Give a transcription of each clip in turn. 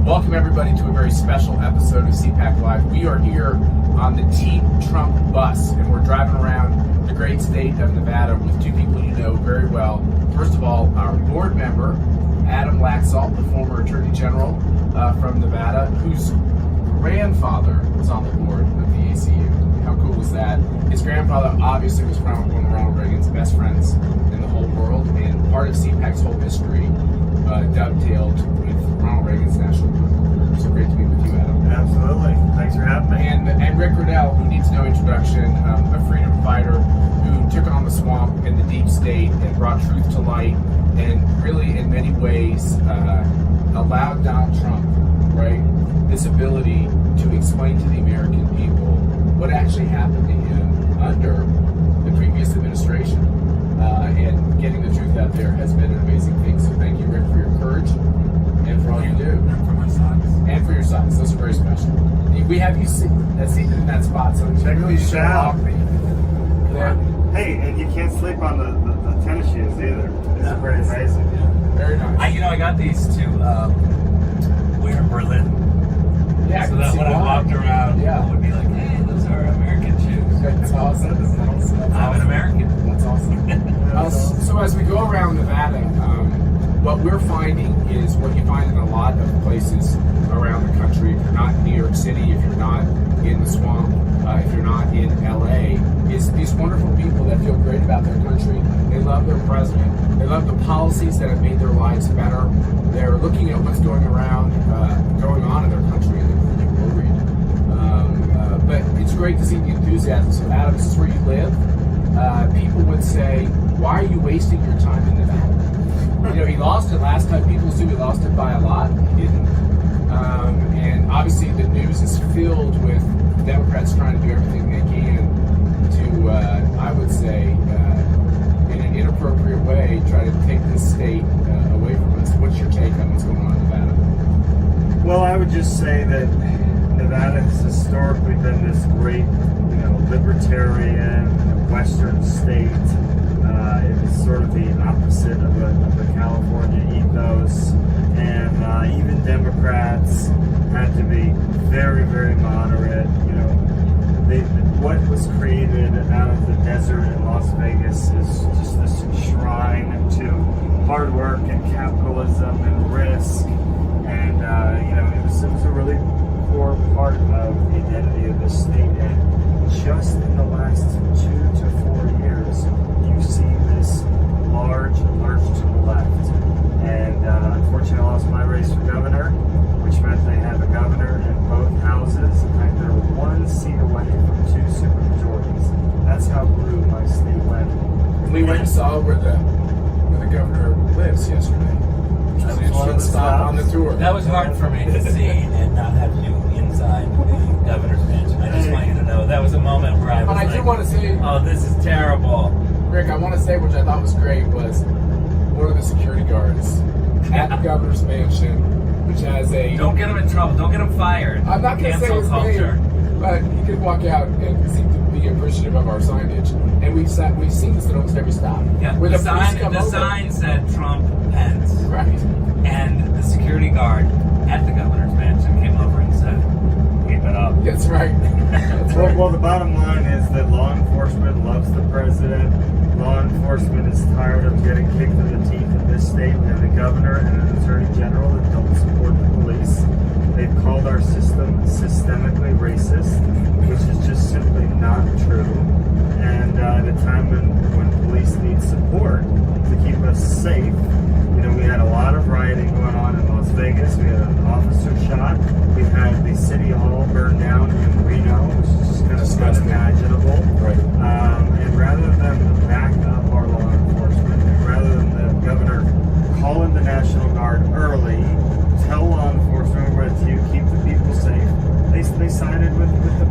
Welcome everybody to a very special episode of CPAC Live. We are here on the Team Trump bus, and we're driving around the great state of Nevada with two people you know very well. First of all, our board member, Adam Laxalt, the former Attorney General from Nevada, whose grandfather was on the board of the ACU. How cool was that? His grandfather obviously was one of Ronald Reagan's best friends in the whole world, and part of CPAC's whole history dovetailed with Ronald Reagan's national career. So great to be with you, Adam. Absolutely. Thanks for having me. And Rick Riddell, who needs no introduction, a freedom fighter who took on the swamp and the deep state and brought truth to light, and really in many ways allowed Donald Trump, right, this ability to explain to the American people what actually happened to him under the previous administration. And getting the truth out there has been an amazing thing. So thank you, Rick, for your courage and for all you do. And for my socks. And for your socks. Those are very special. We have you seated in that spot, so check really show off the. Hey, and you can't sleep on the tennis shoes either. It's pretty amazing. Yeah. Very nice. I got these to wear in Berlin. Yeah, so that when I walked around, people would be like, hey, those are American shoes. That's awesome. I'm an American. That's awesome. So as we go around Nevada, what we're finding is what you find in a lot of places around the country. If you're not in New York City, if you're not in the swamp, if you're not in LA, is these wonderful people that feel great about their country. They love their president. They love the policies that have made their lives better. They're looking at what's going on in their country, and they're pretty worried. But it's great to see the enthusiasm. So Adam, this is where you live. People would say, why are you wasting your time in Nevada? You know, he lost it last time. People assume he lost it by a lot. He didn't. And obviously the news is filled with Democrats trying to do everything they can to, I would say, in an inappropriate way, try to take this state away from us. What's your take on what's going on in Nevada? Well, I would just say that Nevada has historically been this great, libertarian, Western state. It was sort of the opposite of the California ethos, and even Democrats had to be very, very moderate. What was created out of the desert in Las Vegas is just this shrine to hard work and capitalism and risk, and it was a really core part of the identity of the state. And just in the last 2 to 4 years, you see this large lurch to the left. And unfortunately, I lost my race for governor, which meant they have a governor in both houses. In fact, they're 1 seat away from 2 supermajorities. That's how blue my state went. We went and saw where the governor lives yesterday, which was an interesting stop on the tour. That was hard for me to see and not have you inside the governor's mansion. I just want you to know that was a moment where I was I do want to say, oh, this is terrible. Rick, I want to say, which I thought was great, was one of the security guards at the governor's mansion, which has a... Don't get him in trouble. Don't get him fired. I'm not going to say his name, but he could walk out and seem to be appreciative of our signage. And we've seen this at almost every stop. Yeah, where the sign sign said Trump Pence. Right. And the security guard at the governor's mansion came over and said, keep it up. That's right. That's right. Well, the bottom line is that law enforcement loves the president. Law enforcement is tired of getting kicked in the teeth in this state. We have a governor and an attorney general that don't support the police. They've called our system systemically racist, which is just simply not true. And at a time when police need support to keep us safe, we had a lot of rioting going on in Las Vegas. We had an officer shot. We had the city hall burned down in Reno, which is just kind of unimaginable. Right. And rather than back up our law enforcement, and rather than the governor call in the National Guard early, tell law enforcement we're with you, keep the people safe, they sided with the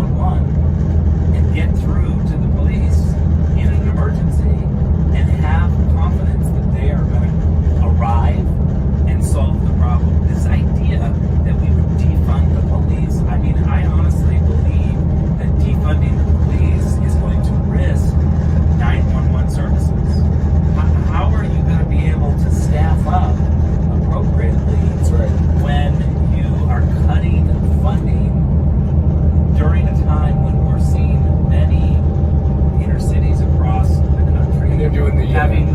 911 and get through to the police in an emergency and have confidence that they are going to arrive and solve the problem. This idea that we would defund the police, I mean, I honestly believe that defunding the police is going to risk 911 services. How are you going to be able to staff up appropriately That's right. when you are cutting funding during a time when we're seeing many inner cities across the country And they're doing the having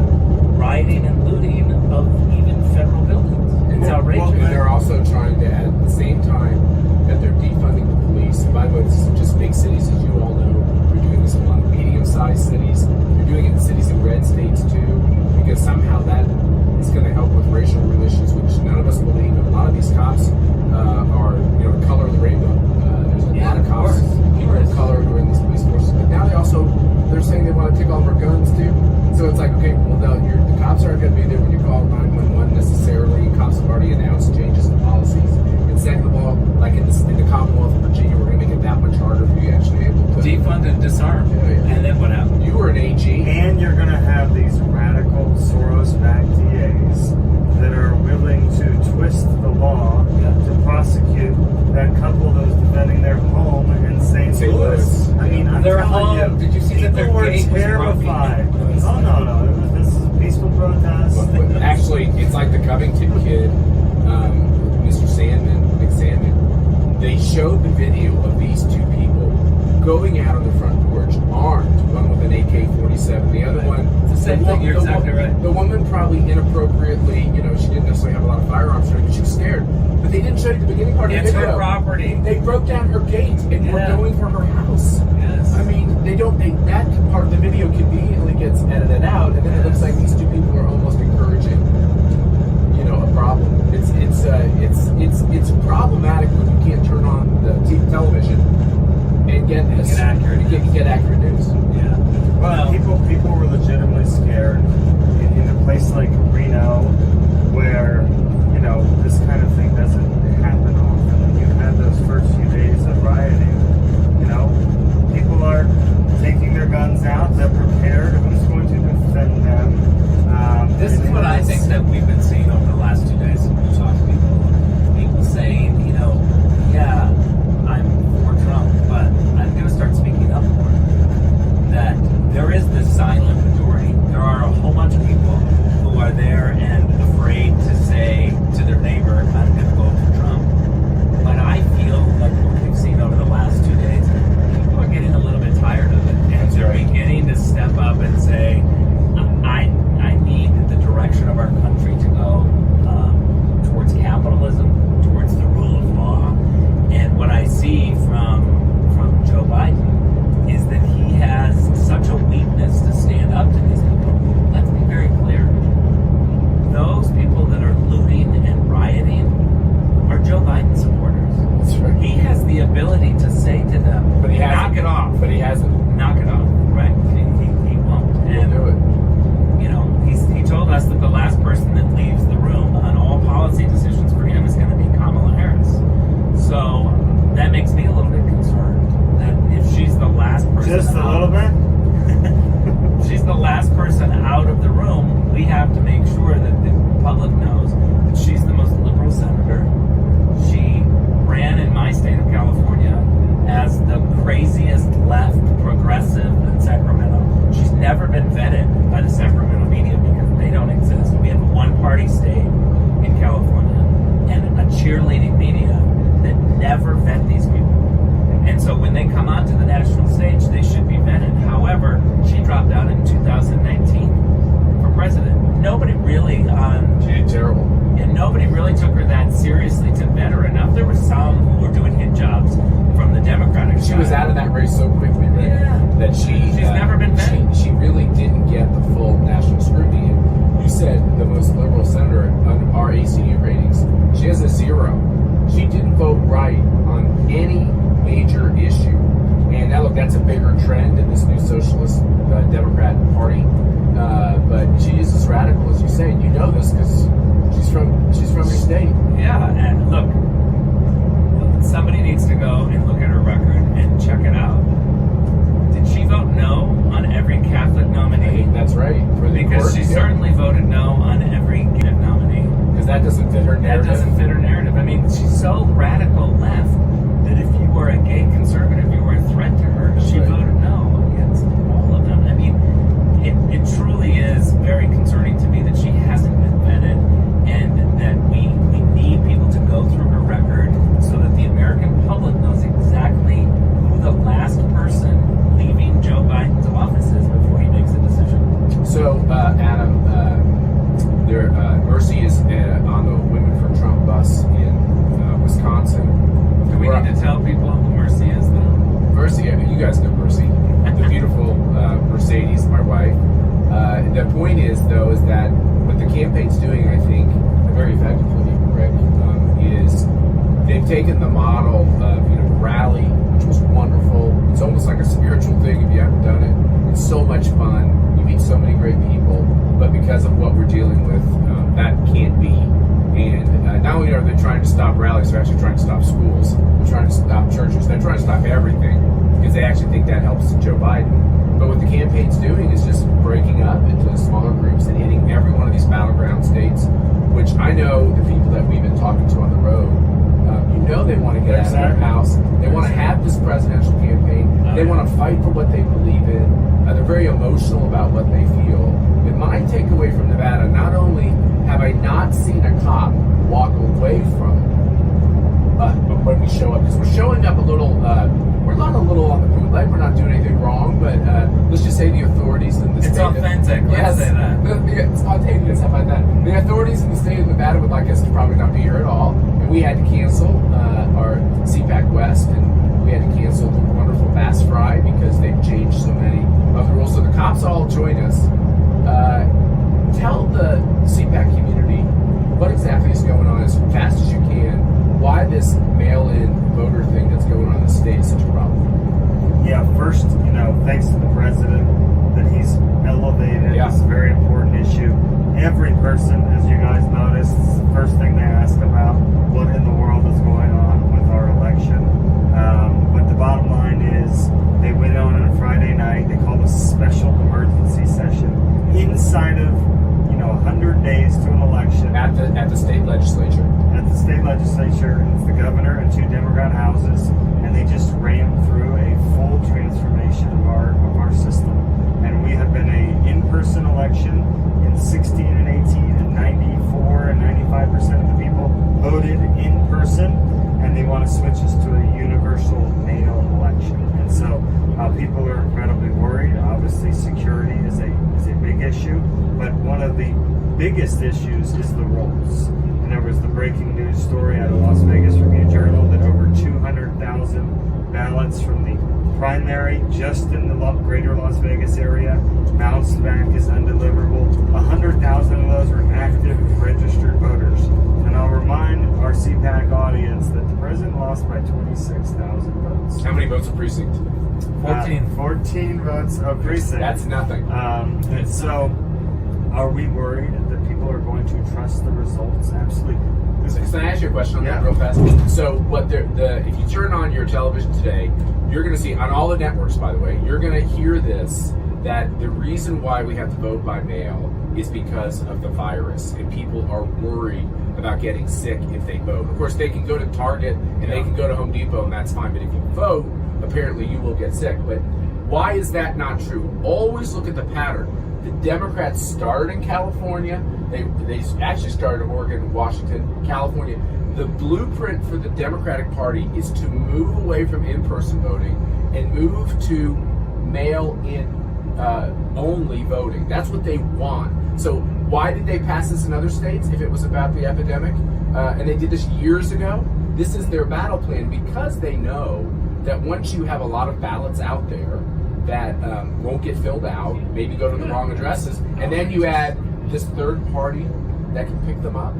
rioting and looting of even federal buildings? It's outrageous. And they're also trying to, at the same time that they're defunding the police. By the way, this isn't just big cities, as you all know. They're doing this in a lot of medium-sized cities. They're doing it in cities in red states too, because somehow that is going to help with racial relations, which none of us believe. And a lot of these cops are, the color of the rainbow. There's a lot of cops who are of color who are in these police forces. But now they're saying they want to take all of our guns too. So it's like, okay, well, the cops aren't going to be there when you call 911 necessarily. Cops have already announced changes to policies. And second of all, like in the Commonwealth of Virginia, we're going to make it that much harder for you actually able to Defund and disarm. Yeah. And then what happens? You were an AG. And you're going to have these radical Soros-backed DAs that are willing to twist the law to prosecute that couple that was defending their home in St. St. Louis. Louis. I mean, I'm Their telling home. you, Did you see that their people were gate was terrified. broken? Oh, no. This is a peaceful protest. But actually, it's like the Covington kid, Mr. Sandman, Nick Sandman. They showed the video of these two people going out on the front porch, armed. One with an AK-47, the other one. It's the same thing. You're exactly right. The woman probably inappropriately, she didn't necessarily have a lot of firearms or anything, but she was scared. But they didn't show you the beginning part of the It's video. her property. They broke down her gate and were Yeah. going for her house. Yes. I mean, that part of the video conveniently gets edited out, and then it looks like these two people are almost encouraging, a problem. It's problematic when you can't turn on the television and get this. Get accurate news. Yeah. Well, people were legitimately scared in a place like Reno, where this kind of thing doesn't happen often. When you have those first few days of rioting, people are taking their guns out. They're prepared. Who's going to defend them? This is what I think that we've been seeing over the last 2 days. When we talk to people saying, yeah, I'm for Trump, but I'm going to start speaking up more. That there is this silent majority. There are a whole bunch of people who are there and afraid to say to their neighbor, I'm going to vote for Trump. But I feel like what we've seen over the last 2 days, people are getting a little bit tired of it. And they're beginning to step up and say, I need the direction of our country to go towards capitalism, towards the rule of law. And what I see from Joe Biden is that he has such a weakness to stand up to these people. Let's be very clear. Those people that are looting and rioting are Joe Biden supporters. That's right. He has the ability to say to them, But he knock it off. But he hasn't. Knock it off. Right. He won't. He'll do it. He told us that the last person that leaves the room on all policy decisions for him is going to be Kamala Harris. So that makes me a little bit concerned that if she's the last person Just a little bit? if she's the last person out of the room, we have to make sure that the public knows that she's the most liberal senator. She ran in my state of California as the craziest left progressive in Sacramento. She's never been vetted by the Sacramento media because they don't exist. We have a one-party state in California and a cheerleading media that never vet these people. And so when they come onto the national stage, they should be vetted. However, she dropped out in 2019 for president. Nobody really She did terrible. and nobody really took her that seriously to vet her enough. There were some who were doing hit jobs from the Democratic She side. was out of that race so quickly, right? Yeah. That she's never been vetted. She really didn't get the full national scrutiny. And you said the most liberal senator on our ACU ratings. She has a 0. She didn't vote right on any major issue. And now look, that's a bigger trend in this new socialist Democrat party. But she is as radical as you say. You know this because she's from your state. Yeah, and look, somebody needs to go and look at her record and check you guys know Mercy, the beautiful Mercedes, my wife. The point is, though, is that what the campaign's doing, I think, very effectively, Rick, is they've taken the model of, you know, the rally, which was wonderful. It's almost like a spiritual thing if you haven't done it. It's so much fun. You meet so many great people, but because of what we're dealing with, that can't be. And not only are they trying to stop rallies, they're actually trying to stop schools. They're trying to stop churches. They're trying to stop everything because they actually think that helps Joe Biden. But what the campaign's doing is just breaking up into smaller groups and hitting every one of these battleground states, which I know the people that we've been talking to on the road, you know, they want to get out of their house. They want to have this presidential campaign. They want to fight for what they believe in. They're very emotional about what they feel. And my takeaway from Nevada, not only have I not seen a cop walk away from when we show up, because we're showing up a little, we're not a little on the bootleg, we're not doing anything wrong, but let's just say the authorities in the state. It's authentic, Yes, let's say that. the spontaneous, how about that? The authorities in the state of Nevada would like us to probably not be here at all, and we had to cancel our CPAC West, and we had to cancel the wonderful Bass Fry because they've changed so many of the rules. So the cops all join us. Tell the CPAC community what exactly is going on as fast as you can. Why this mail-in voter thing that's going on in the state is such a problem. Yeah, first, you know, thanks to the president that he's elevated this very important issue. Every person, as you guys noticed, the first thing they ask about what in the world is going on with our election. But the bottom line is they went on a Friday night. They called a special emergency session inside of 100 days to an election At the state legislature. At the state legislature, and it's the governor and 2 Democrat houses, and they just rammed through a full transformation of our system. And we have been a in-person election in 16 and 18, and 94 and 95% of the people voted in person, and they want to switch us to a universal mail election. And so people are incredibly worried. Obviously, security is a big issue, but one of the biggest issues is the rolls. And there was the breaking news story out of Las Vegas Review-Journal that over 200,000 ballots from the primary just in the greater Las Vegas area bounced back as undeliverable. 100,000 of those are active registered voters. And I'll remind our CPAC audience that the president lost by 26,000 votes. How many votes a precinct? 14 votes a precinct. That's nothing. And so, are we worried that people are going to trust the results? Absolutely. Can I ask you a question on that real fast? So, if you turn on your television today, you're going to see on all the networks. By the way, you're going to hear this. That the reason why we have to vote by mail is because of the virus, and people are worried about getting sick if they vote. Of course, they can go to Target and they can go to Home Depot, and that's fine. But if you vote, apparently you will get sick. But why is that not true? Always look at the pattern. The Democrats started in California. They actually started in Oregon, Washington, California. The blueprint for the Democratic Party is to move away from in-person voting and move to mail-in only voting. That's what they want. So why did they pass this in other states if it was about the epidemic? And they did this years ago. This is their battle plan because they know that once you have a lot of ballots out there that won't get filled out, maybe go to the wrong addresses, and then you add this third party that can pick them up,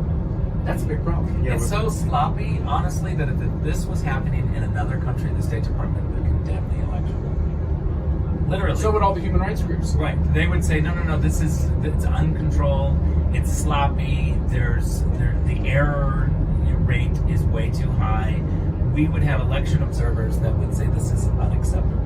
that's a big problem. It's so sloppy, honestly, that if this was happening in another country, the State Department would condemn the election. Literally. So would all the human rights groups. Right. They would say, no, it's uncontrolled, it's sloppy, the error rate is way too high. We would have election observers that would say this is unacceptable.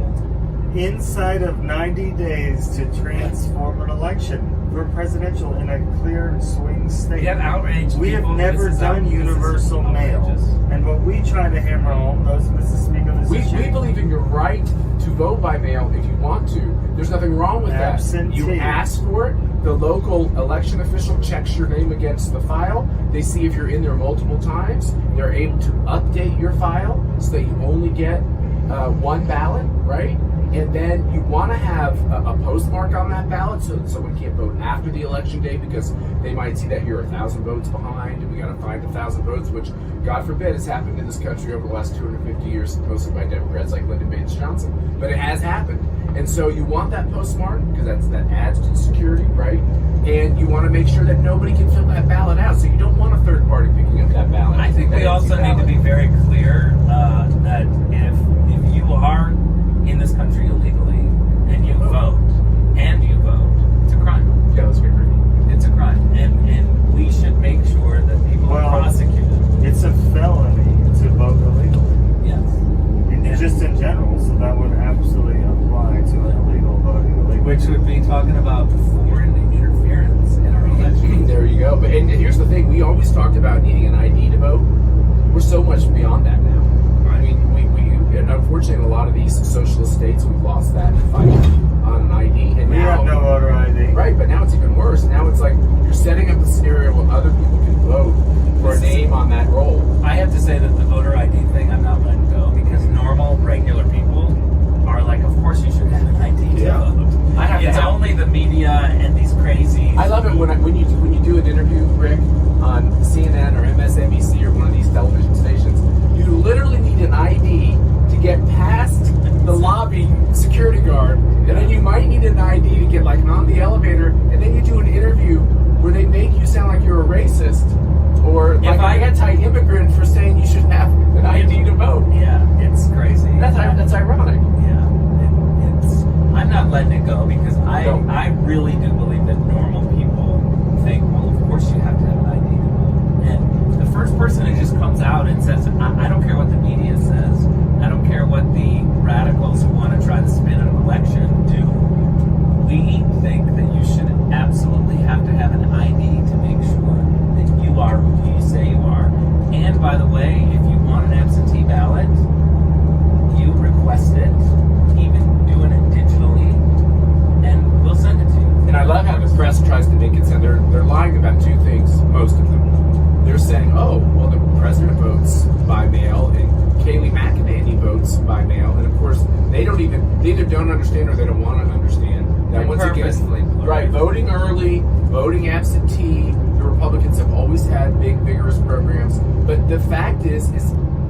Inside of 90 days to transform an election for presidential in a clear swing state. We have outraged We have people. never done universal mail. And what we try to hammer home, those of us that speak on this issue, we believe in your right to vote by mail if you want to. There's nothing wrong with Absentee. that. You ask for it. The local election official checks your name against the file. They see if you're in there multiple times. They're able to update your file so that you only get one ballot, right? And then you want to have a postmark on that ballot so that someone can't vote after the election day because they might see that you're 1,000 votes behind and we got to find 1,000 votes, which, God forbid, has happened in this country over the last 250 years, mostly by Democrats like Lyndon Baines Johnson. but it has happened. And so you want that postmark because that adds to security, right? And you want to make sure that nobody can fill that ballot out. So you don't want a third party picking up that ballot. I think we also need to be very clear that if you are in this country illegally and you vote, it's a crime. Yeah, let's get ready. It's a crime, and we should make sure that people are prosecuted. It's a felony to vote illegally. Yes. Just in general, so that would absolutely apply to an illegal voting illegally. Which would be talking about foreign interference in our election. There you go. But and here's the thing: we always talked about needing an ID to vote. We're so much beyond that now. I mean, we unfortunately in a lot of these socialist states we've lost that fight on an ID, and We now have no voter ID. right. But now it's even worse. Now it's like you're setting up a scenario where other people can vote for a name on that roll. I have to say that the voter ID thing, I'm not letting go because normal, regular people are like, of course you should have an ID to Yeah. vote. I have to It's have- only the media and these crazy. I love it when you do an interview, Rick, on CNN or MSNBC or one of these television stations. You literally need an ID to get past the lobby security guard, and then you might need an ID to get like on the elevator, and then you do an interview where they make you sound like you're a racist or like an anti-immigrant for saying you should have an ID to vote. Yeah, it's crazy. That's ironic. Yeah, it's. I'm not letting it go because No. I really do believe that normal people think, well, of course you have to have an ID to vote. And the first person that just comes out and says, I don't care what the media says, I don't care what the radicals who want to try to spin an election do. We think that you should absolutely have to have an ID to make sure that you are who you say you are. And by the way, if you want an absentee ballot, you request it, even doing it digitally, and we'll send it to you. And I love how the press tries to make it sound they're lying about two things, most of them. They're saying, oh, well, the president votes by mail and Kayleigh McEnany votes by mail. And of course, they either don't understand or they don't want to understand that once Purposefully. again, right, voting early, voting absentee, the Republicans have always had big, vigorous programs. But the fact is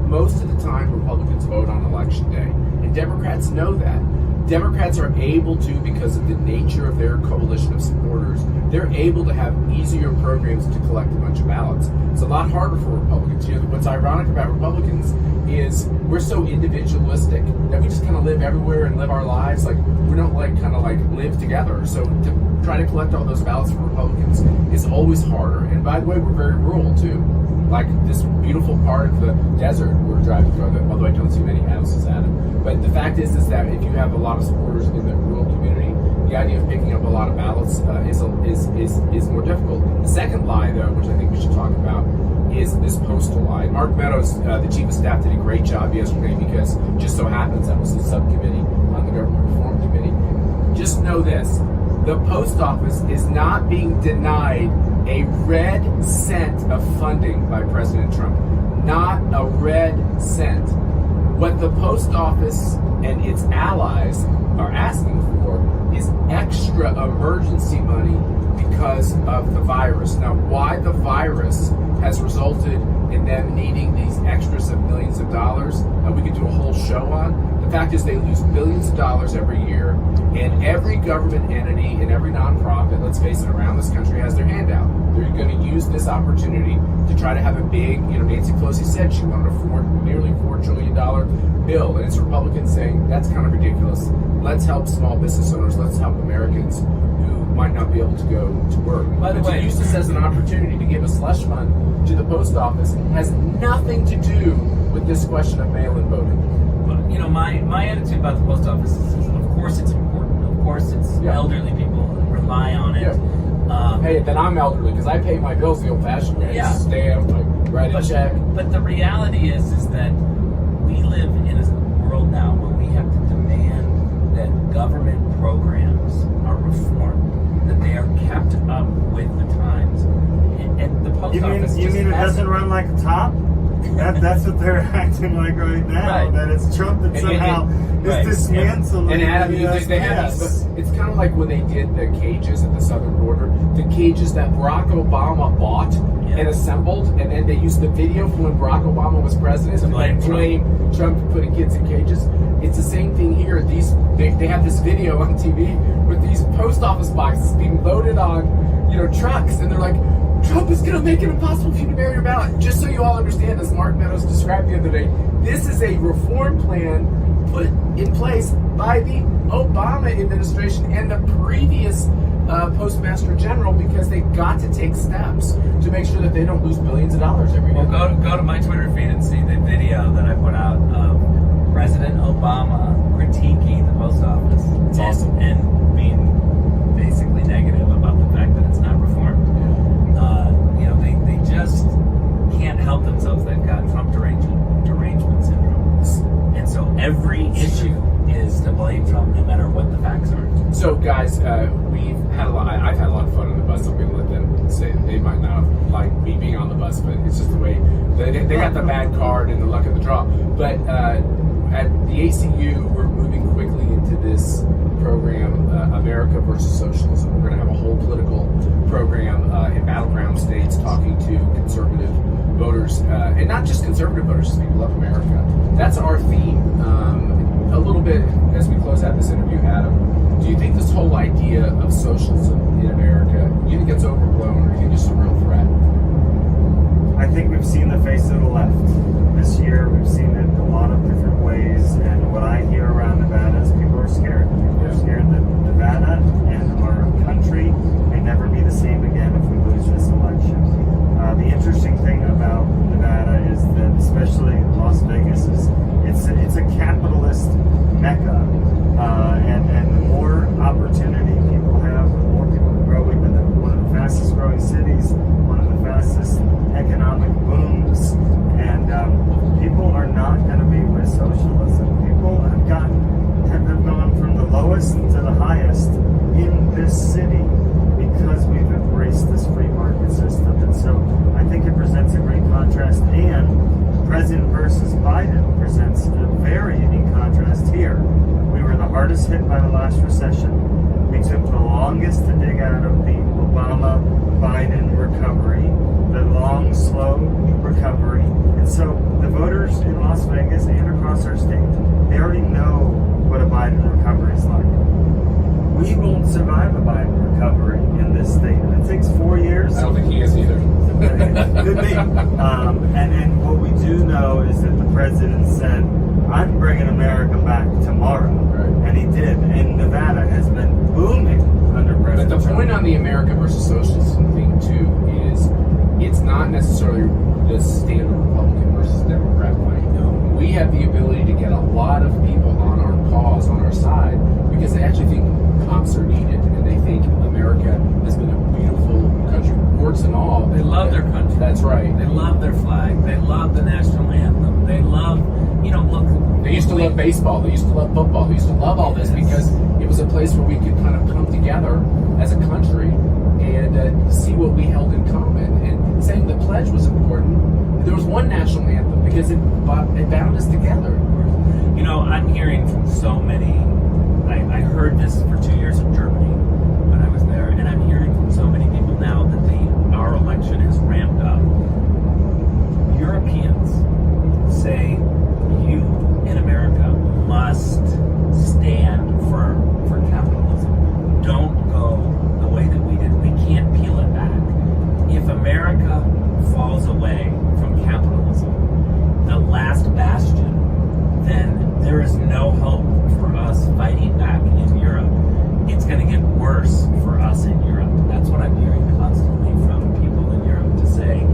most of the time Republicans vote on election day. And Democrats know that. Democrats are able to, because of the nature of their coalition of supporters, they're able to have easier programs to collect a bunch of ballots. It's a lot harder for Republicans. You know, what's ironic about Republicans is we're so individualistic that we just kind of live everywhere and live our lives. Like, we don't live together. So to try to collect all those ballots for Republicans is always harder. And by the way, we're very rural too. Like this beautiful part of the desert we're driving through, although I don't see many houses at it. But the fact is that if you have a lot of supporters in the rural community, the idea of picking up a lot of ballots is more difficult. The second lie, though, which I think we should talk about, is this postal lie. Mark Meadows, the chief of staff, did a great job yesterday because it just so happens that was the subcommittee on the government reform committee. Just know this: the post office is not being denied a red cent of funding by President Trump. Not a red cent. What the post office and its allies are asking for is extra emergency money because of the virus. Now, why the virus has resulted in them needing these extras of millions of dollars that we could do a whole show on. The fact is they lose billions of dollars every year, and every government entity and every nonprofit, let's face it, around this country has their hand out. They're going to use this opportunity to try to have a big, Nancy Pelosi said she wanted a nearly $4 trillion bill, and it's Republicans saying that's kind of ridiculous. Let's help small business owners. Let's help Americans who might not be able to go to work. By the But way, to use this as an opportunity to give a slush fund to the post office has nothing to do with this question of mail-in voting. My attitude about the post office is, of course, it's important. Of course, it's elderly people rely on it. Yeah. Hey, then I'm elderly because I pay my bills the old-fashioned way. Yeah. I stamp, I write a check. But the reality is that we live in a world now where we have to demand that government programs are reformed, that they are kept up with the times. And the post office You mean it doesn't run like a top? That's what they're acting like right now. Right. That it's Trump that somehow is dismantling. And Adam, they have these, but it's kind of like when they did the cages at the southern border, the cages that Barack Obama bought and assembled, and then they used the video from when Barack Obama was president to blame Trump for putting kids in cages. It's the same thing here. these, they have this video on TV with these post office boxes being loaded on, trucks, and they're like, Trump is going to make it impossible for you to mail your ballot. Just so you all understand, as Mark Meadows described the other day, this is a reform plan put in place by the Obama administration and the previous Postmaster General, because they got to take steps to make sure that they don't lose billions of dollars every year. Well, go to my Twitter feed and see the video that I put out of President Obama critiquing the post office. It's awesome. And being basically negative about the fact that it's not reformed. They just can't help themselves. They've got Trump derangement syndrome. And so every issue is to blame Trump, no matter what the facts are. So, guys, we've had a lot. I've had a lot of fun on the bus. I'm going to let them say they might not like me being on the bus, but it's just the way they got the bad card and the luck of the draw. But at the ACU, we're moving quickly into this program, America versus Socialism. We're going to have a whole political program in battleground states talking to conservative voters, and not just conservative voters, just people love America. That's our theme. A little bit as we close out this interview, Adam, do you think this whole idea of socialism in America, do you think it's overblown, or do you think it's a real threat? I think we've seen the face of the left. This year, we've seen it in a lot of different ways, and what I hear around Nevada is people are scared. People are scared that Nevada and our country may never be the same again if we lose this election. The interesting thing about Nevada is that, especially Las Vegas, is it's a capitalist mecca, and the more opportunity people have, the more people grow. We've been one of the fastest growing cities, one of the fastest economic booms, and people are not going to be with socialism. People have gone from the lowest to the highest in this city because we've embraced this free market system. And so I think it presents a great contrast, and President versus Biden presents a very unique contrast here. We were the hardest hit by the last recession. We took the longest to dig out of the Obama-Biden recovery, the long, slow recovery. And so the voters in Las Vegas and across our state, they already know what a Biden recovery is like. We won't survive a Biden recovery in this state. If it takes 4 years, I don't think he is either. Could be. And what we do know is that the president said, I'm bringing America back tomorrow. Right. And he did. And Nevada has been booming under President But the point on the America versus Socialism thing, too, is it's not necessarily the standard Republican versus Democrat fight. We have the ability to get a lot of people on our cause, on our side, because they actually think cops are needed, and they think America has been a beautiful country, warts and all. They love their country. That's right. They love their flag. They love the national anthem. They love, look. They used to love baseball. They used to love football. They used to love all this because it was a place where we could kind of come together as a country and see what we held in common. And saying the pledge was important. There was one national anthem because it bound us together. I'm hearing from so many. I heard this for 2 years in Germany when I was there, and I'm hearing from so many people now that our election has ramped up. Europeans say you in America must stand firm for capitalism. Don't go the way that we did. We can't peel it back. If America falls away from capitalism, the last bastion, then there is no hope for us fighting back in Europe. It's going to get worse for us in Europe. That's what I'm hearing constantly from people in Europe, to say,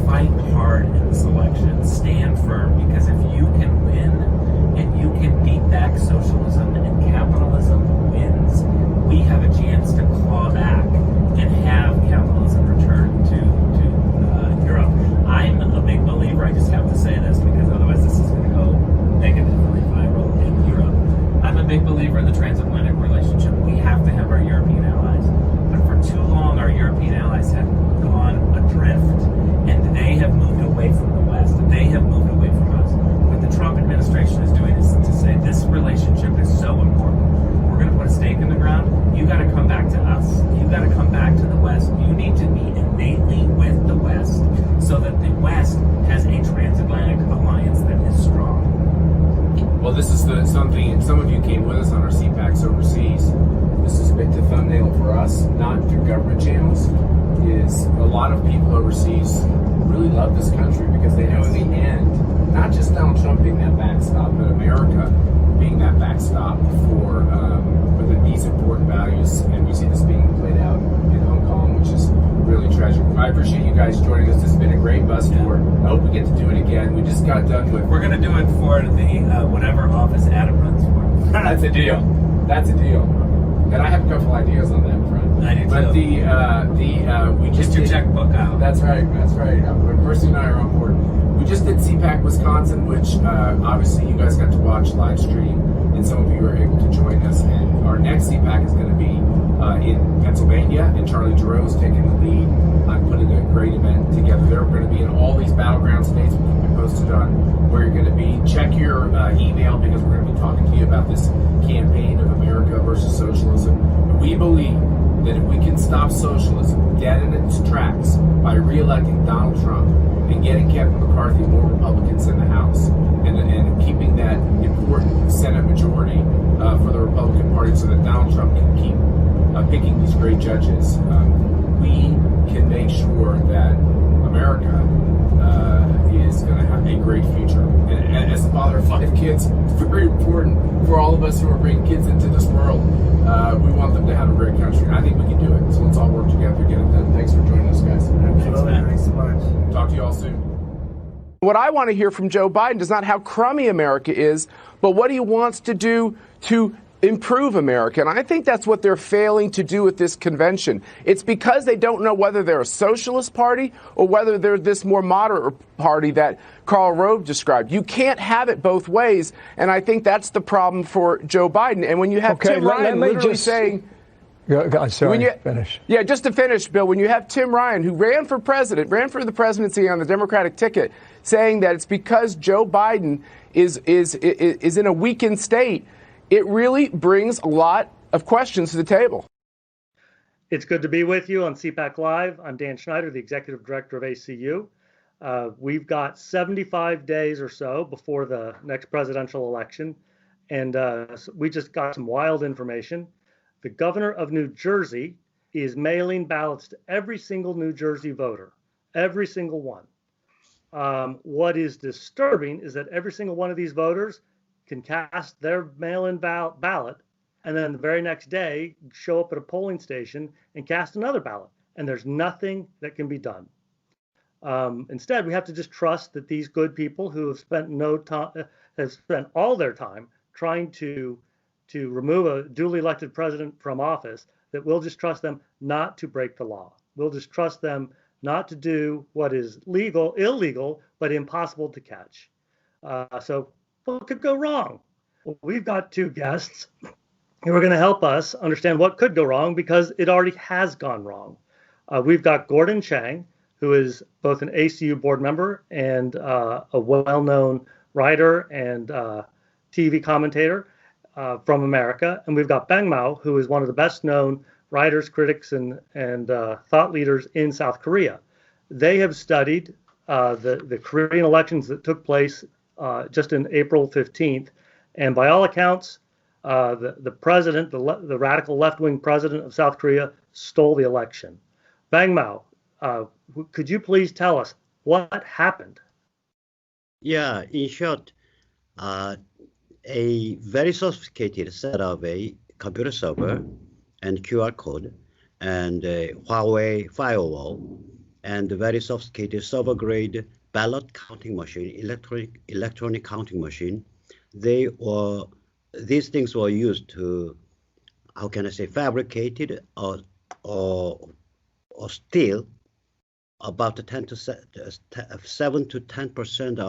fight hard in this election, stand firm, because if you can win and you can beat back socialism and capitalism wins, we have a chance to claw back and have capitalism return to Europe. I'm a big believer, I just have to say this because otherwise this is going to go negatively viral in Europe. I'm a big believer in the transatlantic relationship. We have to have our European allies. But for too long, our European allies have gone adrift, and they have moved away from the West. They have moved away from us. What the Trump administration is doing is to say, this relationship is so important. We're going to put a stake in the ground. You got to come back to us. You got to come back to the West. You need to be innately with the West so that the West has a transatlantic alliance that is strong. Well, this is something some of you came joining with us on our CPACs overseas. This is a bit the thumbnail for us, not through government channels, is a lot of people overseas really love this country because they know in the end, not just Donald Trump being that backstop, but America being that backstop for these important values. And we see this being played out in Hong Kong, which is really tragic. I appreciate you guys joining us. This has been a great bus tour. I hope we get to do it again. We just got done with... We're going to do it for the whatever office Adam runs for. That's a deal. That's a deal. And I have a couple ideas on that front. I do but too. we just Get your did, checkbook out. That's right. That's right. Mercy and I are on board. We just did CPAC Wisconsin, which obviously you guys got to watch live stream, and some of you were able to join us. And our next CPAC is going to be in Pennsylvania, and Charlie Giroux is taking the lead on putting a great event together there. We're going to be in all these battleground states. We'll keep you posted on where you're going to be. Check your email, because we're going to be talking to you about this campaign of America versus socialism. We believe that if we can stop socialism dead in its tracks by re-electing Donald Trump and getting Kevin McCarthy more Republicans in the House, and keeping that important Senate majority for the Republican Party so that Donald Trump can keep picking these great judges, we can make sure that America is going to have a great future. And as the father of 5 kids, it's very important for all of us who are bringing kids into this world. We want them to have a great country. And I think we can do it. So let's all work together to get it done. Thanks for joining us, guys. Absolutely. Thanks so much. Talk to you all soon. What I want to hear from Joe Biden is not how crummy America is, but what he wants to do to improve America. And I think that's what they're failing to do at this convention. It's because they don't know whether they're a socialist party or whether they're this more moderate party that Karl Rove described. You can't have it both ways, and I think that's the problem for Joe Biden. And when you have Tim Ryan literally saying... Finish. Yeah, just to finish, Bill, when you have Tim Ryan, who ran for the presidency on the Democratic ticket, saying that it's because Joe Biden is in a weakened state, it really brings a lot of questions to the table. It's good to be with you on CPAC Live. I'm Dan Schneider, the Executive Director of ACU. We've got 75 days or so before the next presidential election, and we just got some wild information. The governor of New Jersey is mailing ballots to every single New Jersey voter, every single one. What is disturbing is that every single one of these voters can cast their mail-in ballot, and then the very next day show up at a polling station and cast another ballot, and there's nothing that can be done. Instead, we have to just trust that these good people who have spent all their time trying to remove a duly elected president from office, that we'll just trust them not to break the law. We'll just trust them not to do what is illegal, but impossible to catch. So what could go wrong? Well, we've got 2 guests who are going to help us understand what could go wrong, because it already has gone wrong. We've got Gordon Chang, who is both an ACU board member and a well-known writer and TV commentator from America. And we've got Bangmo뱅모, who is one of the best-known writers, critics, and thought leaders in South Korea. They have studied the Korean elections that took place just in April 15th, and by all accounts, the president, the radical left-wing president of South Korea, stole the election. Bangmo뱅모, could you please tell us what happened? Yeah, in short, a very sophisticated set of a computer server and QR code and a Huawei firewall and a very sophisticated server-grade ballot counting machine, electronic counting machine. These things were used to, how can I say, fabricated or steal about 7 to 10%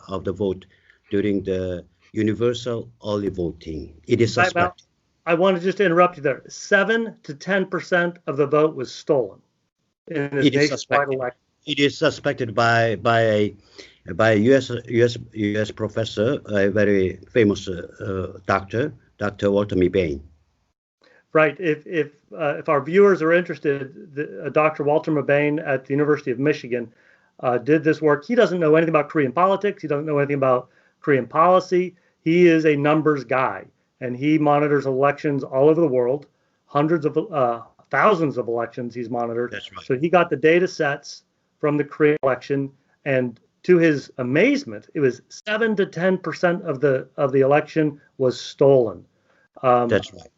of the vote during the universal early voting. It is suspected. I want to just interrupt you there. 7 to 10% of the vote was stolen in this nationwide election. It is suspected by a U.S. professor, a very famous doctor, Dr. Walter Bain. Right. If our viewers are interested, Dr. Walter Bain at the University of Michigan did this work. He doesn't know anything about Korean politics. He doesn't know anything about Korean policy. He is a numbers guy, and he monitors elections all over the world, hundreds of thousands of elections he's monitored. That's right. So he got the data sets from the Korean election, and to his amazement, it was 7 to 10% of the election was stolen. That's right.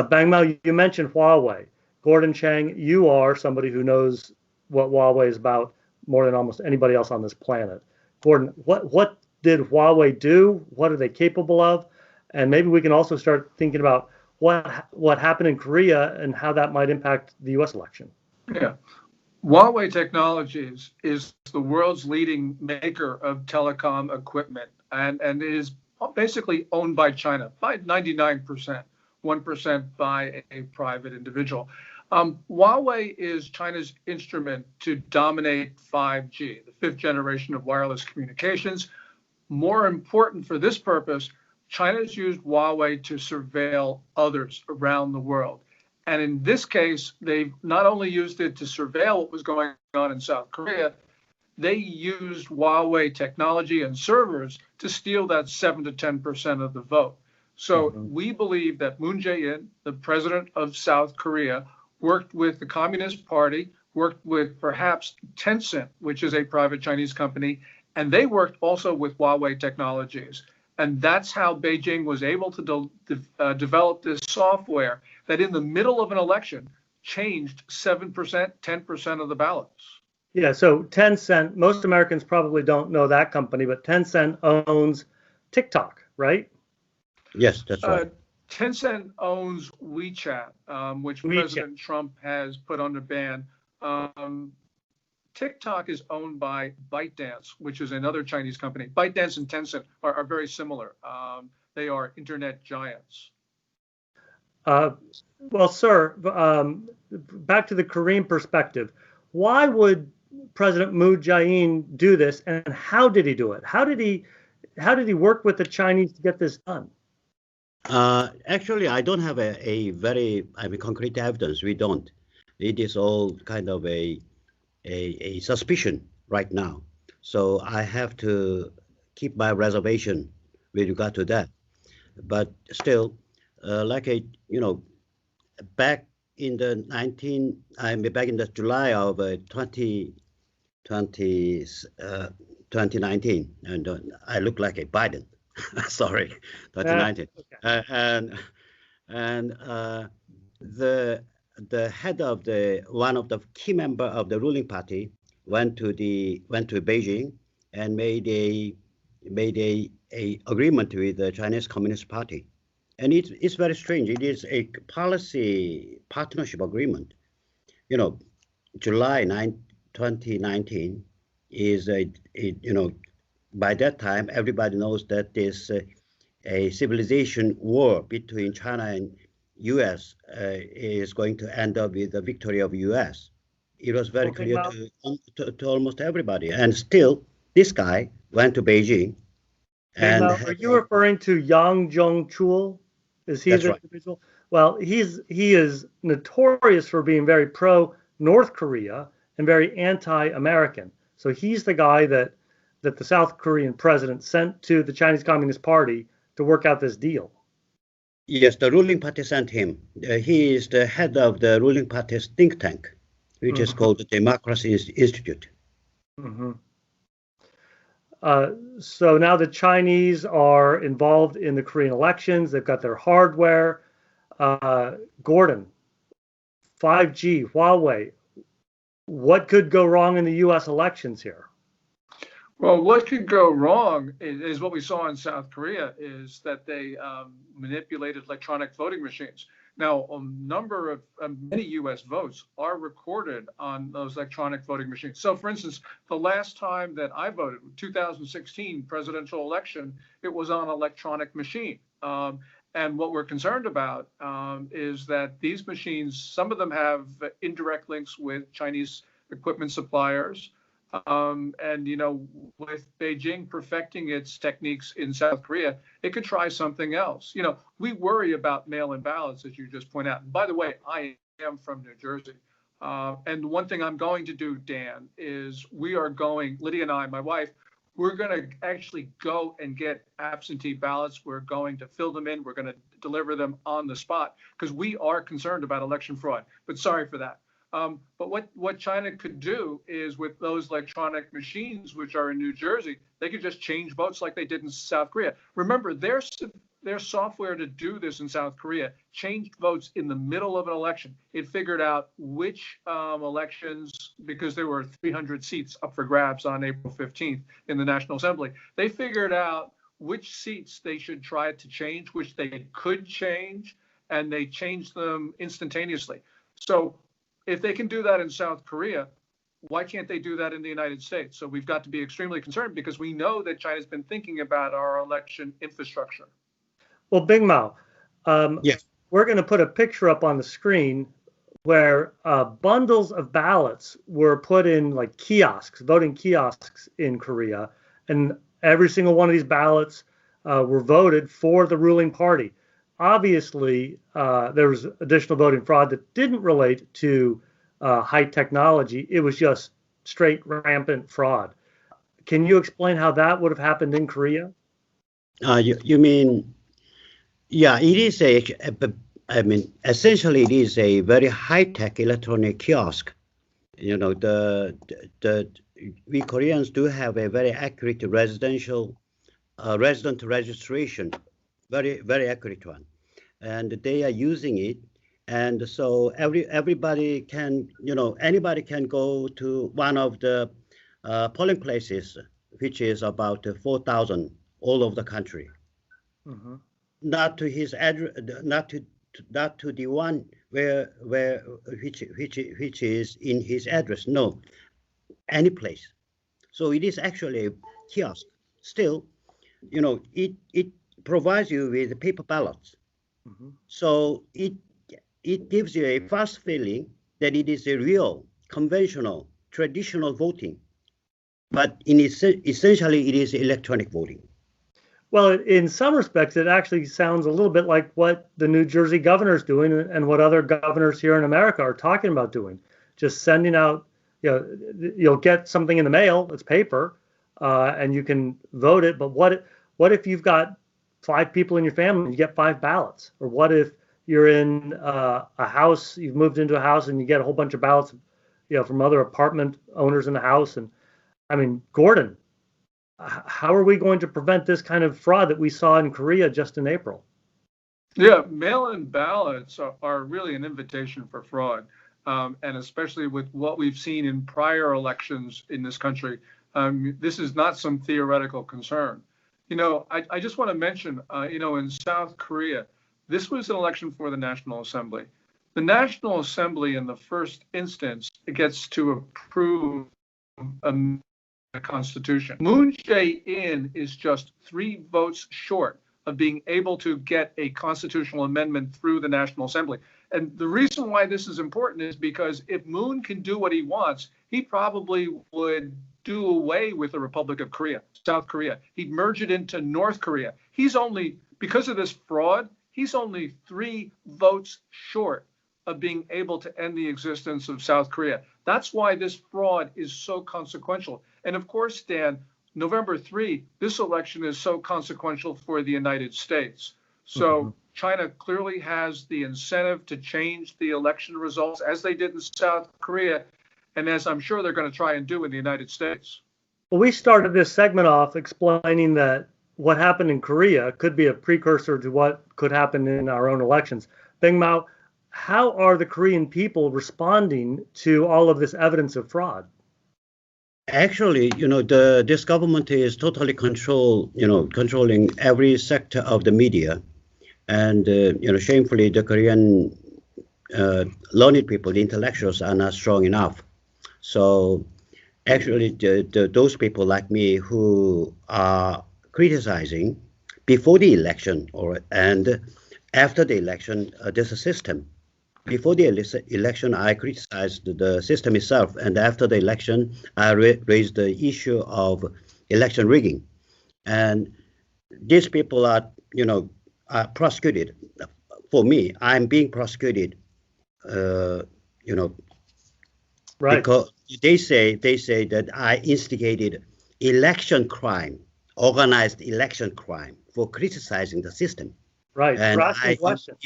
Bangmow, you mentioned Huawei. Gordon Chang, you are somebody who knows what Huawei is about more than almost anybody else on this planet. Gordon, what did Huawei do? What are they capable of? And maybe we can also start thinking about what happened in Korea and how that might impact the U.S. election. Yeah. Huawei Technologies is the world's leading maker of telecom equipment, and it is basically owned by China by 99%, 1% by a private individual. Huawei is China's instrument to dominate 5G, the fifth generation of wireless communications. More important for this purpose, China's used Huawei to surveil others around the world. And in this case, they've not only used it to surveil what was going on in South Korea, they used Huawei technology and servers to steal that 7 to 10% of the vote. So we believe that Moon Jae-in, the president of South Korea, worked with the Communist Party, worked with perhaps Tencent, which is a private Chinese company, and they worked also with Huawei Technologies. And that's how Beijing was able to develop this software that in the middle of an election changed 7%, 10% of the ballots. Yeah, so Tencent, most Americans probably don't know that company, but Tencent owns TikTok, right? Yes, that's right. Tencent owns WeChat, which WeChat. President Trump has put under ban. TikTok is owned by ByteDance, which is another Chinese company. ByteDance and Tencent are very similar. They are internet giants. Well, sir, back to the Korean perspective. Why would President Moon Jae-in do this, and how did he do it? How did he work with the Chinese to get this done? Actually, I don't have a very concrete evidence. We don't. It is all kind of a suspicion right now. So I have to keep my reservation with regard to that. But still, back in the July of 2019, and I look like a Biden. Sorry, 2019. The head of one of the key member of the ruling party went to Beijing and made a agreement with the Chinese Communist Party, and it's very strange. It is a policy partnership agreement. July 2019 is by that time everybody knows that there's a civilization war between China and U.S. Is going to end up with the victory of U.S. It was very clear to almost everybody. And still, this guy went to Beijing. And are you referring to Yang Jong-chul? Is he the individual? Well, he is notorious for being very pro-North Korea and very anti-American. So he's the guy that the South Korean president sent to the Chinese Communist Party to work out this deal. Yes, the ruling party sent him. He is the head of the ruling party's think tank, which is called the Democracy Institute. So now the Chinese are involved in the Korean elections. They've got their hardware. Gordon, 5G, Huawei, what could go wrong in the U.S. elections here? Well, what could go wrong is what we saw in South Korea, is that they manipulated electronic voting machines. Now, many U.S. votes are recorded on those electronic voting machines. So, for instance, the last time that I voted, 2016 presidential election, it was on an electronic machine. And what we're concerned about is that these machines, some of them have indirect links with Chinese equipment suppliers. With Beijing perfecting its techniques in South Korea, it could try something else. We worry about mail-in ballots, as you just point out. And by the way, I am from New Jersey. And one thing I'm going to do, Dan, is Lydia and I, my wife, we're going to actually go and get absentee ballots. We're going to fill them in. We're going to deliver them on the spot because we are concerned about election fraud. But sorry for that. But what China could do is with those electronic machines, which are in New Jersey, they could just change votes like they did in South Korea. Remember, their software to do this in South Korea changed votes in the middle of an election. It figured out which elections, because there were 300 seats up for grabs on April 15th in the National Assembly. They figured out which seats they should try to change, which they could change, and they changed them instantaneously. So if they can do that in South Korea, why can't they do that in the United States? So we've got to be extremely concerned because we know that China's been thinking about our election infrastructure. Well, Bangmo, Yes. we're going to put a picture up on the screen where bundles of ballots were put in like kiosks, voting kiosks in Korea, and every single one of these ballots were voted for the ruling party. Obviously, there was additional voting fraud that didn't relate to high technology. It was just straight rampant fraud. Can you explain how that would have happened in Korea? You mean, yeah, it is essentially it is a very high-tech electronic kiosk. You know, we Koreans do have a very accurate resident registration, very accurate one, and they are using it. And so everybody can, anybody can go to one of the polling places, which is about 4,000 all over the country. Mm-hmm. Not to his address, not to the one which is in his address. No, any place. So it is actually a kiosk. Still, it provides you with paper ballots. Mm-hmm. So it gives you a false feeling that it is a real, conventional, traditional voting, but essentially it is electronic voting. Well, in some respects, it actually sounds a little bit like what the New Jersey governor is doing and what other governors here in America are talking about doing. Just sending out, you'll get something in the mail, it's paper, and you can vote it. But what if you've got 5 people in your family and you get 5 ballots? Or what if you're in a house, you've moved into a house and you get a whole bunch of ballots, from other apartment owners in the house? And I mean, Gordon, how are we going to prevent this kind of fraud that we saw in Korea just in April? Yeah, mail-in ballots are really an invitation for fraud, and especially with what we've seen in prior elections in this country, this is not some theoretical concern. I just want to mention, in South Korea, this was an election for the National Assembly. The National Assembly, in the first instance, gets to approve a constitution. Moon Jae-in is just 3 votes short of being able to get a constitutional amendment through the National Assembly. And the reason why this is important is because if Moon can do what he wants, he probably would do away with the Republic of Korea, South Korea. He'd merge it into North Korea. Because of this fraud, he's only 3 votes short of being able to end the existence of South Korea. That's why this fraud is so consequential. And of course, Dan, November 3, this election is so consequential for the United States. So China clearly has the incentive to change the election results as they did in South Korea, and as I'm sure they're going to try and do in the United States. Well, we started this segment off explaining that what happened in Korea could be a precursor to what could happen in our own elections. Bangmo, how are the Korean people responding to all of this evidence of fraud? Actually, this government is totally controlling every sector of the media, and shamefully, the Korean learned people, the intellectuals, are not strong enough. So, actually, those people like me who are criticizing before the election and after the election, there's a system. Before the election, I criticized the system itself, and after the election, I raised the issue of election rigging. And these people are prosecuted. For me, I'm being prosecuted. Right. Because they say that I instigated election crime, organized election crime for criticizing the system. Right. And For asking questions.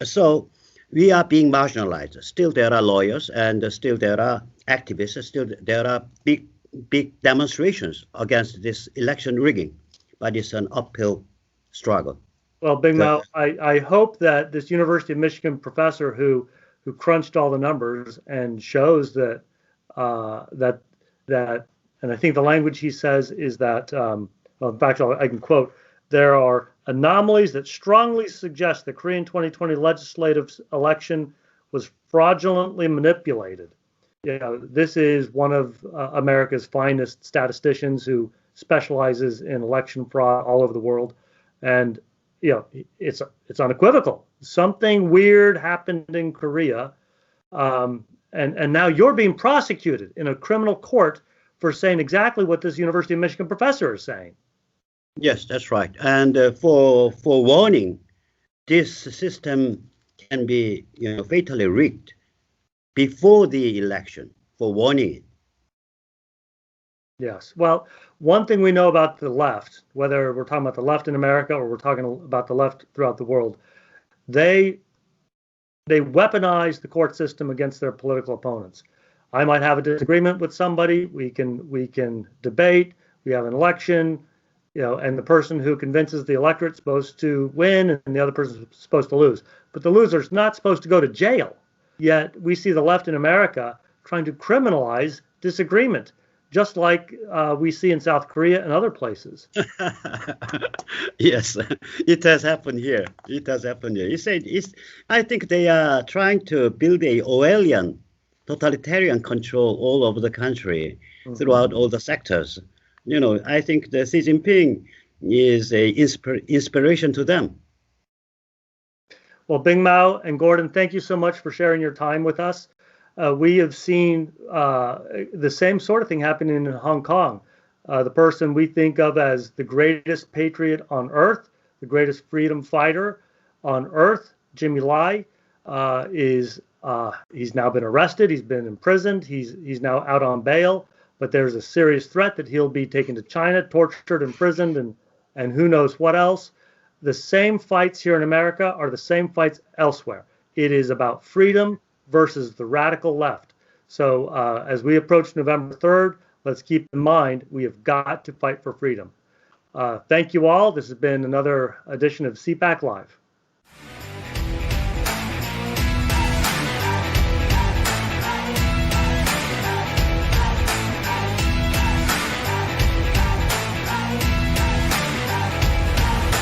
So we are being marginalized. Still there are lawyers and still there are activists. Still there are big demonstrations against this election rigging, but it's an uphill struggle. Well, Bangmo뱅모, I hope that this University of Michigan professor who crunched all the numbers and shows that and I think the language he says is that, well, in fact, I can quote, there are anomalies that strongly suggest the Korean 2020 legislative election was fraudulently manipulated. You know, this is one of America's finest statisticians who specializes in election fraud all over the world. And, you know, it's unequivocal. Something weird happened in Korea. And now you're being prosecuted in a criminal court for saying exactly what this University of Michigan professor is saying. Yes, that's right. And for warning, this system can be, you know, fatally rigged before the election, for warning it. Yes. Well, one thing we know about the left, whether we're talking about the left in America or we're talking about the left throughout the world, they weaponize the court system against their political opponents. I might have a disagreement with somebody. We can debate. We have an election, you know, and the person who convinces the electorate's supposed to win, and the other person's supposed to lose. But the loser's not supposed to go to jail. Yet we see the left in America trying to criminalize disagreement, just like we see in South Korea and other places. Yes, it has happened here. It has happened here. I think they are trying to build a Orwellian totalitarian control all over the country, throughout all the sectors. You know, I think that Xi Jinping is a inspiration to them. Well, Bangmo뱅모 and Gordon, thank you so much for sharing your time with us. We have seen the same sort of thing happening in Hong Kong. The person we think of as the greatest patriot on earth, the greatest freedom fighter on earth, Jimmy Lai, he's now been arrested. He's been imprisoned. He's now out on bail. But there's a serious threat that he'll be taken to China, tortured, imprisoned, and who knows what else. The same fights here in America are the same fights elsewhere. It is about freedom versus the radical left. So as we approach November 3rd, let's keep in mind we have got to fight for freedom. Thank you all. This has been another edition of CPAC Live.